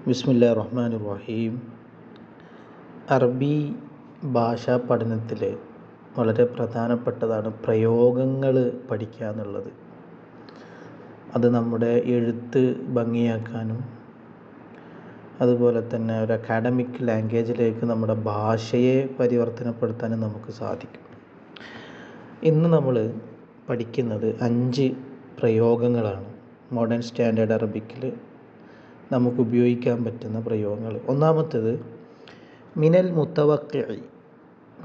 ബിസ്മില്ലാഹിർ റഹ്മാനിർ റഹീം. അറബി ഭാഷാ പഠനത്തിൽ വളരെ പ്രധാനപ്പെട്ടതാണ് പ്രയോഗങ്ങൾ പഠിക്കുക എന്നുള്ളത്. അത് നമ്മുടെ എഴുത്ത് ഭംഗിയാക്കാനും അതുപോലെ തന്നെ ഒരു അക്കാഡമിക് ലാംഗ്വേജിലേക്ക് നമ്മുടെ ഭാഷയെ പരിവർത്തനപ്പെടുത്താനും നമുക്ക് സാധിക്കും. ഇന്ന് നമ്മൾ പഠിക്കുന്നത് 5 പ്രയോഗങ്ങളാണ്. മോഡേൺ സ്റ്റാൻഡേർഡ് അറബിക്കിൽ നമുക്ക് ഉപയോഗിക്കാൻ പറ്റുന്ന പ്രയോഗങ്ങൾ. ഒന്നാമത്തേത് മിനൽ മുത്തവഖ്ഖി.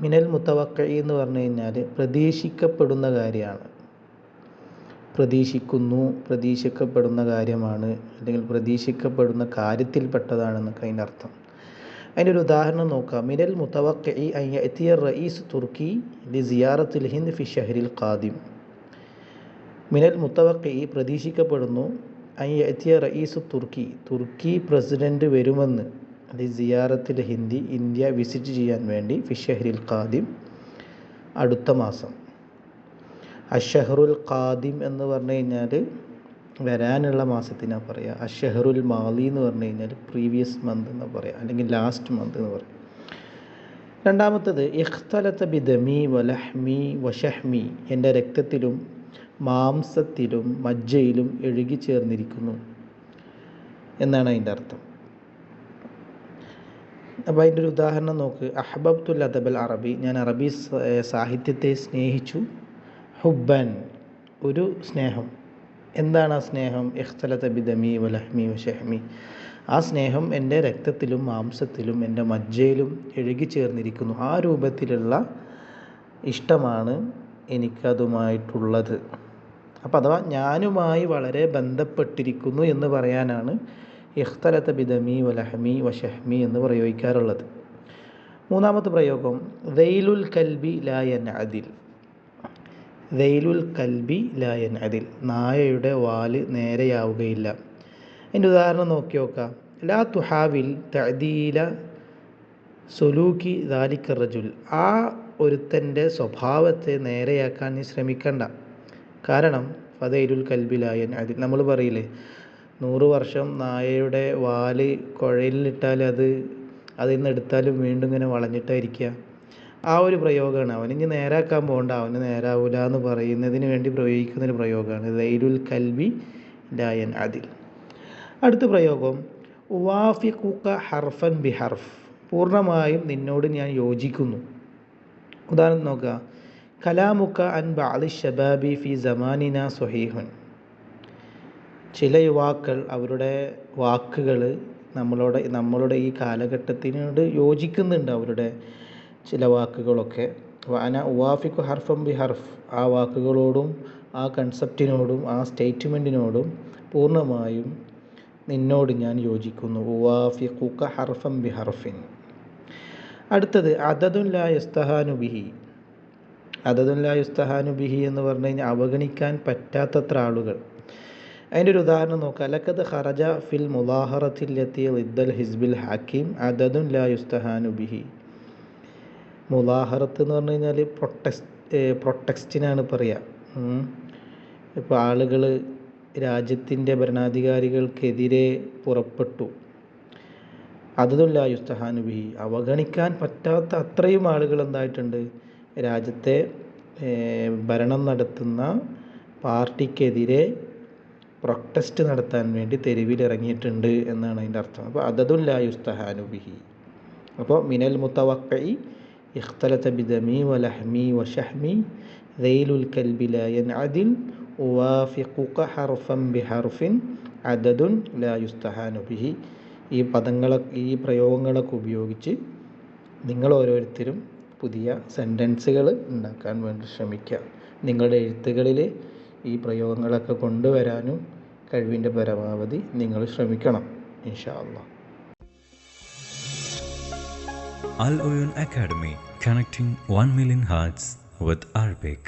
മിനൽ മുത്തവഖ്ഖി എന്ന് പറഞ്ഞു കഴിഞ്ഞാൽ പ്രതീക്ഷിക്കപ്പെടുന്ന കാര്യമാണ്. പ്രതീക്ഷിക്കപ്പെടുന്ന കാര്യമാണ്, അല്ലെങ്കിൽ പ്രതീക്ഷിക്കപ്പെടുന്ന കാര്യത്തിൽപ്പെട്ടതാണെന്നൊക്കെ അതിൻ്റെ അർത്ഥം. അതിൻ്റെ ഒരു ഉദാഹരണം നോക്കാം. മിനൽ മുത്തവഖ്ഖി അൻ യഅതിയ റഈസ് തുർക്കി ലിസിയാറത്തിൽ ഹിന്ദ് ഫി ഷഹ്രിൽ ഖാദിം. മിനൽ മുത്തവഖ്ഖി പ്രതീക്ഷിക്കപ്പെടുന്നു അൻ യഅതിയ റഈസ് തുർക്കി പ്രസിഡന്റ് വരുമെന്ന്, ലിസിയാറത്തിൽ ഹിന്ദ് ഇന്ത്യ വിസിറ്റ് ചെയ്യാൻ വേണ്ടി, ഫി ഷഹ്രിൽ ഖാദിം അടുത്ത മാസം. അഷഹറുൽ ഖാദിം എന്ന് പറഞ്ഞു കഴിഞ്ഞാൽ വരാനുള്ള മാസത്തിനാണ് പറയുക. അഷഹറുൽ മാലി എന്ന് പറഞ്ഞു കഴിഞ്ഞാൽ പ്രീവിയസ് മന്ത് എന്ന് പറയാം, അല്ലെങ്കിൽ ലാസ്റ്റ് മന്ത് എന്ന് പറയും. രണ്ടാമത്തത് ഇഖ്തലത ബിദമി വലഹ്മി വശഹ്മി. എൻ്റെ രക്തത്തിലും മാംസത്തിലും മജ്ജയിലും എഴുകി ചേർന്നിരിക്കുന്നു എന്നാണ് അതിൻ്റെ അർത്ഥം. അപ്പോൾ അതിൻ്റെ ഒരു ഉദാഹരണം നോക്ക്. അഹ്ബബ്തുൽ അദബൽ അറബി. ഞാൻ അറബി സാഹിത്യത്തെ സ്നേഹിച്ചു. ഹുബ്ബൻ ഒരു സ്നേഹം. എന്താണ് ആ സ്നേഹം? ഇഖ്തലത ബിദമി വലഹ്മി വശഹ്മി. ആ സ്നേഹം എൻ്റെ രക്തത്തിലും മാംസത്തിലും എൻ്റെ മജ്ജയിലും എഴുകി ചേർന്നിരിക്കുന്നു. ആ രൂപത്തിലുള്ള ഇഷ്ടമാണ് എനിക്കതുമായിട്ടുള്ളത്. അപ്പോൾ അഥവാ ഞാനുമായി വളരെ ബന്ധപ്പെട്ടിരിക്കുന്നു എന്ന് പറയാനാണ് ഇഖ്തലത ബിദമി വലഹ്മി വശഹ്മി എന്ന് പ്രയോഗിക്കാറുള്ളത്. മൂന്നാമത്തെ പ്രയോഗം ദൈലുൽ കൽബി ലാ യൻഅദിൽ. ദൈലുൽ കൽബി ലാ യൻഅദിൽ. നായയുടെ വാല് നേരെയാവുകയില്ല. അതിൻ്റെ ഉദാഹരണം നോക്കി നോക്കാം. ലാ തുഹാവിൽ തഅദീല സുലൂക്കി ദാലിക റജുൽ. ആ ഒരുത്തൻ്റെ സ്വഭാവത്തെ നേരെയാക്കാൻ നീ ശ്രമിക്കണ്ട. കാരണം ഫദൈലുൽ കൽബി ലാ യൻഅദിൽ. നമ്മൾ പറയില്ലേ, 100 വർഷം നായയുടെ വാല് കുഴലിലിട്ടാൽ അതിൽ നിന്ന് എടുത്താലും വീണ്ടും ഇങ്ങനെ വളഞ്ഞിട്ടായിരിക്കുക. ആ ഒരു പ്രയോഗമാണ്. അവനിഞ്ഞ് നേരാക്കാൻ പോകണ്ട, അവന് നേരാവൂല എന്ന് പറയുന്നതിന് വേണ്ടി പ്രയോഗിക്കുന്നൊരു പ്രയോഗമാണ് ദൈലുൽ കൽബി ലാ യൻഅദിൽ. അടുത്ത പ്രയോഗം ഉവാഫിഖുക ഹർഫൻ ബി ഹർഫ്. പൂർണ്ണമായും നിന്നോട് ഞാൻ യോജിക്കുന്നു. ഉദാഹരണം നോക്കുക. കലാമുക അൻ ബഅദി ശബാബി ഫി സമാനിന സ്വഹീഹുൻ. ചില യുവാക്കൾ അവരുടെ വാക്കുകൾ നമ്മളുടെ ഈ കാലഘട്ടത്തിനോട് യോജിക്കുന്നുണ്ട്. അവരുടെ ചില വാക്കുകളൊക്കെ അന ഉവാഫിഖു ഹർഫൻ ബി ഹർഫ്. ആ വാക്കുകളോടും ആ കൺസെപ്റ്റിനോടും ആ സ്റ്റേറ്റ്മെൻറ്റിനോടും പൂർണ്ണമായും നിന്നോട് ഞാൻ യോജിക്കുന്നു. ഉവാഫിഖുക ഹർഫൻ ബി ഹർഫിൻ. അടുത്തത് അദദുൻ ലാ യുസ്തഹാനു ബിഹി. അദദുൻ ലാ യുസ്തഹാനു ബിഹി എന്ന് പറഞ്ഞു കഴിഞ്ഞാൽ അവഗണിക്കാൻ പറ്റാത്തത്ര ആളുകൾ. അതിൻ്റെ ഒരു ഉദാഹരണം നോക്കാം. ലഖദ് ഖറജ ഫിൽ മുളാഹറത്തിൽ ലത്തി ളിദ്ദൽ ഹിസ്ബിൽ ഹക്കീം അദദുൻ ലാ യുസ്തഹാനു ബിഹി. മുളാഹറത്ത് എന്ന് പറഞ്ഞു കഴിഞ്ഞാൽ പ്രൊട്ടക്സ്റ്റിനാണ് പറയുക. ഇപ്പോൾ ആളുകൾ രാജ്യത്തിൻ്റെ ഭരണാധികാരികൾക്കെതിരെ പുറപ്പെട്ടു. അദദുൻ ലാ യുസ്തഹാനു ബിഹി. അവഗണിക്കാൻ പറ്റാത്ത അത്രയും ആളുകൾ എന്തായിട്ടുണ്ട്? രാജ്യത്തെ ഭരണം നടത്തുന്ന പാർട്ടിക്കെതിരെ പ്രൊട്ടസ്റ്റ് നടത്താൻ വേണ്ടി തെരുവിലിറങ്ങിയിട്ടുണ്ട് എന്നാണ് അതിൻ്റെ അർത്ഥം. അപ്പോൾ അദദുൻ ലാ യുസ്തഹാനു ബിഹി. അപ്പോൾ മിനൽ മുത്തവഖ്ഖി ഇഖ്തലത ബിദമി വലഹ്മി വശഹ്മി ദൈലുൽ കൽബി ലാ യൻഅദിൽ ഉവാഫിഖുക ഹർഫൻ ബിഹർഫിൻ അദദുൻ ലാ യുസ്തഹാനു ബിഹി. ഈ പ്രയോഗങ്ങളൊക്കെ ഉപയോഗിച്ച് നിങ്ങൾ ഓരോരുത്തരും പുതിയ സെൻറ്റൻസുകൾ ഉണ്ടാക്കാൻ വേണ്ടി ശ്രമിക്കുക. നിങ്ങളുടെ എഴുത്തുകളിൽ ഈ പ്രയോഗങ്ങളൊക്കെ കൊണ്ടുവരാനും കഴിവിൻ്റെ പരമാവധി നിങ്ങൾ ശ്രമിക്കണം, ഇൻഷാ അല്ലാഹ്. Al Oyun Academy, connecting 1 million hearts with Arabic.